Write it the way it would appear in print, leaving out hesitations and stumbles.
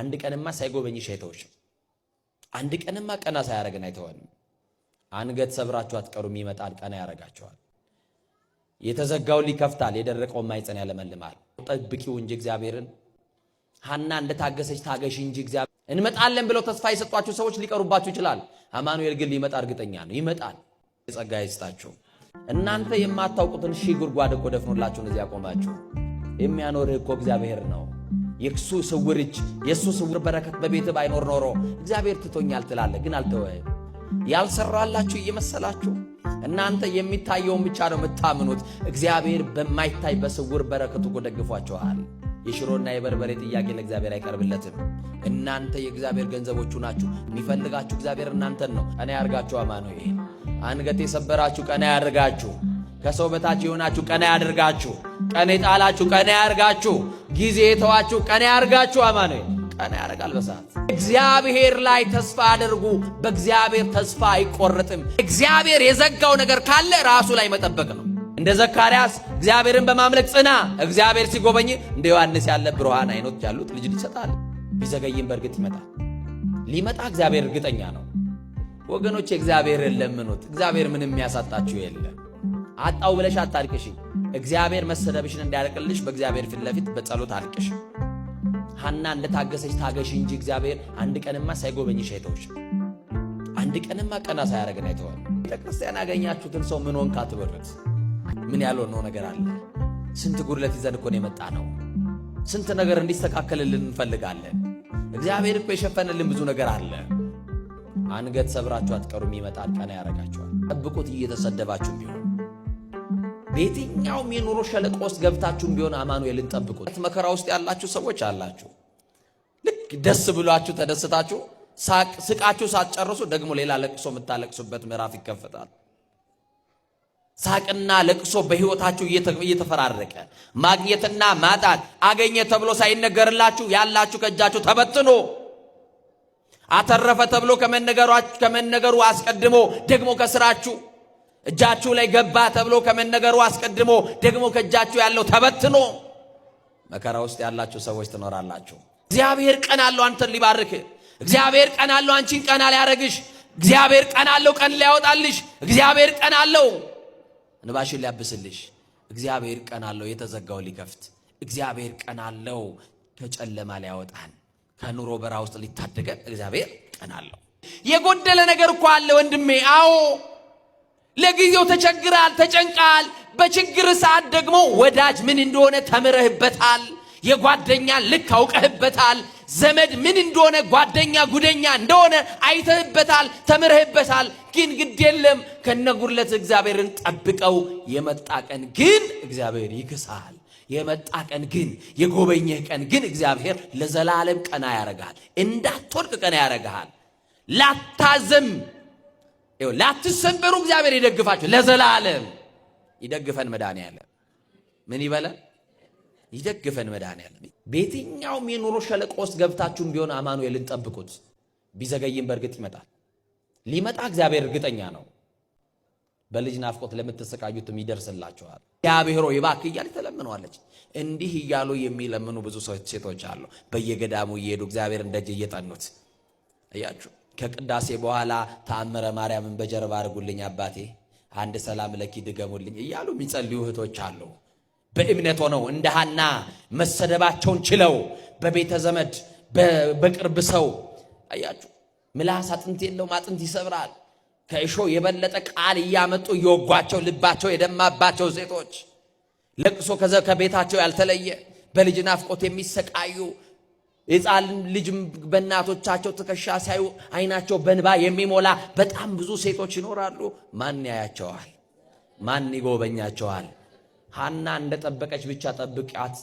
አንድ ቀንማ ሳይጎበኝሽ አይተውሽ። አንድ ቀንማ ቀና ሳያረጋን አይተወንም። አንገት ሰብራችሁ አትቀሩም፣ ይመጣል ቀና ያረጋችኋል። የተዘጋውን ሊከፍታል፣ የደረቀውን ማይጸን ያለመልማል። ጠብቂው እንጂ እግዚአብሔርን። ሐና እንደታገሰች ታገሽ እንጂ እግዚአብሔር እንመጣለን ብለው ተስፋ የሰጧችሁ ሰዎች ሊቀሩባችሁ ይችላል። አማኑኤል ግን ሊመጣ እርግጠኛ ነው፣ ይመጣል። የጸጋ ይስጣችሁ። እናንተ የማታውቁትን ሺህ ጉድጓድ እኮ ደፍኖላችሁ እዚያ ቆማችሁ። የሚያኖርህ እኮ እግዚአብሔር ነው። የሱ ስውር እጅ የሱ ስውር በረከት በቤት ባይኖር ኖሮ እግዚአብሔር ትቶኛል ትላለህ፣ ግን አልተወህም። ያልሰራላችሁ እየመሰላችሁ እናንተ የሚታየውን ብቻ ነው የምታምኑት። እግዚአብሔር በማይታይ በስውር በረከቱ እኮ ደግፏችኋል። የሽሮና የበርበሬ ጥያቄ ለእግዚአብሔር አይቀርብለትም። እናንተ የእግዚአብሔር ገንዘቦቹ ናችሁ። የሚፈልጋችሁ እግዚአብሔር እናንተን ነው። ቀና ያርጋችሁ አማኑኤል። አንገት የሰበራችሁ ቀና ያርጋችሁ። ከሰው በታች የሆናችሁ ቀና ያድርጋችሁ። ቀና የጣላችሁ ቀና ያርጋችሁ። ጊዜ የተዋችሁ ቀና ያርጋችሁ። አማኑኤል ቀና ያርጋል በሰዓት። እግዚአብሔር ላይ ተስፋ አድርጉ። በእግዚአብሔር ተስፋ አይቆረጥም። እግዚአብሔር የዘጋው ነገር ካለ ራሱ ላይ መጠበቅ ነው። እንደ ዘካርያስ እግዚአብሔርን በማምለክ ጽና። እግዚአብሔር ሲጎበኝ እንደ ዮሐንስ ያለ ብሩሃን አይኖች ያሉት ልጅ ይሰጣል። ቢዘገይም በእርግጥ ይመጣል። ሊመጣ እግዚአብሔር እርግጠኛ ነው። ወገኖች እግዚአብሔርን ለምኑት። እግዚአብሔር ምንም የሚያሳጣችሁ የለም። አጣው ብለሽ አታልቅሽ። እግዚአብሔር መሰደብሽን እንዲያርቅልሽ በእግዚአብሔር ፊት ለፊት በጸሎት አልቅሽ። ሐና እንደታገሰች ታገሽ እንጂ እግዚአብሔር አንድ ቀንማ ሳይጎበኝሽ አይተውሽ። አንድ ቀንማ ቀና ሳያረጋን አይተዋል። ቤተክርስቲያን ያገኛችሁትን ሰው ምን ሆንክ አትበሉት። ምን ያልሆነው ነገር አለ? ስንት ጉድለት ይዘን እኮ ነው የመጣ ነው። ስንት ነገር እንዲስተካከልልን እንፈልጋለን። እግዚአብሔር እኮ የሸፈነልን ብዙ ነገር አለ። አንገት ሰብራችሁ አትቀሩም፣ ይመጣል ቀና ያረጋችኋል። ጠብቁት። እየተሰደባችሁ ቢሆን በየትኛውም የኑሮ ሸለቆ ውስጥ ገብታችሁም ቢሆን አማኑኤልን ጠብቁት። መከራ ውስጥ ያላችሁ ሰዎች አላችሁ። ልክ ደስ ብሏችሁ ተደስታችሁ ስቃችሁ ሳትጨርሱ ደግሞ ሌላ ለቅሶ የምታለቅሱበት ምዕራፍ ይከፈታል። ሳቅና ለቅሶ በህይወታችሁ እየተፈራረቀ ማግኘትና ማጣት አገኘ ተብሎ ሳይነገርላችሁ ያላችሁ ከእጃችሁ ተበትኖ አተረፈ ተብሎ ከመነገሩ አስቀድሞ ደግሞ ከስራችሁ እጃችሁ ላይ ገባ ተብሎ ከመነገሩ አስቀድሞ ደግሞ ከእጃችሁ ያለው ተበትኖ መከራ ውስጥ ያላችሁ ሰዎች ትኖራላችሁ። እግዚአብሔር ቀን አለው አንተን ሊባርክ። እግዚአብሔር ቀን አለው አንቺን ቀና ሊያረግሽ። እግዚአብሔር ቀን አለው ቀን ሊያወጣልሽ። እግዚአብሔር ቀን አለው እንባሽን ሊያብስልሽ። እግዚአብሔር ቀን አለው የተዘጋው ሊከፍት። እግዚአብሔር ቀን አለው ከጨለማ ሊያወጣን፣ ከኑሮ በራ ውስጥ ሊታደገን። እግዚአብሔር ቀን አለው። የጎደለ ነገር እኮ አለ ወንድሜ። አዎ ለጊዜው ተቸግራል፣ ተጨንቃል። በችግር ሰዓት ደግሞ ወዳጅ ምን እንደሆነ ተምረህበታል። የጓደኛን ልክ አውቀህበታል። ዘመድ ምን እንደሆነ ጓደኛ ጉደኛ እንደሆነ አይተህበታል፣ ተምረህበታል። ግን ግድ የለም ከነጉድለት እግዚአብሔርን ጠብቀው። የመጣ ቀን ግን እግዚአብሔር ይክሳል። የመጣ ቀን ግን የጎበኘህ ቀን ግን እግዚአብሔር ለዘላለም ቀና ያረጋል። እንዳትወድቅ ቀና ያረጋል። ላታዘም ላትሰበሩ እግዚአብሔር ይደግፋችሁ። ለዘላለም ይደግፈን መድኃኒዓለም። ምን ይበለን? ይደግፈን መድኃኒዓለም። በየትኛውም የኑሮ ሸለቆ ውስጥ ገብታችሁም ቢሆን አማኑኤልን ጠብቁት። ቢዘገይም በእርግጥ ይመጣል። ሊመጣ እግዚአብሔር እርግጠኛ ነው። በልጅ ናፍቆት ለምትሰቃዩትም ይደርስላችኋል። እግዚአብሔር ሆይ እባክህ እያለች ተለምነዋለች። እንዲህ እያሉ የሚለምኑ ብዙ ሴቶች አሉ። በየገዳሙ እየሄዱ እግዚአብሔርን ደጅ እየጠኑት አያችሁ። ከቅዳሴ በኋላ ተአምረ ማርያምን በጀርባ አድርጉልኝ አባቴ፣ አንድ ሰላም ለኪ ድገሙልኝ እያሉ የሚጸልዩ እህቶች አሉ። በእምነት ሆነው እንደ ሐና መሰደባቸውን ችለው በቤተ ዘመድ በቅርብ ሰው አያችሁ። ምላስ አጥንት የለውም፣ አጥንት ይሰብራል። ከእሾ የበለጠ ቃል እያመጡ እየወጓቸው ልባቸው የደማባቸው ሴቶች፣ ለቅሶ ከቤታቸው ያልተለየ በልጅ ናፍቆት የሚሰቃዩ የጻል ልጅም በእናቶቻቸው ትከሻ ሲያዩ አይናቸው በንባ የሚሞላ በጣም ብዙ ሴቶች ይኖራሉ። ማን ያያቸዋል? ማን ይጎበኛቸዋል? ሐና እንደጠበቀች ብቻ ጠብቂያት።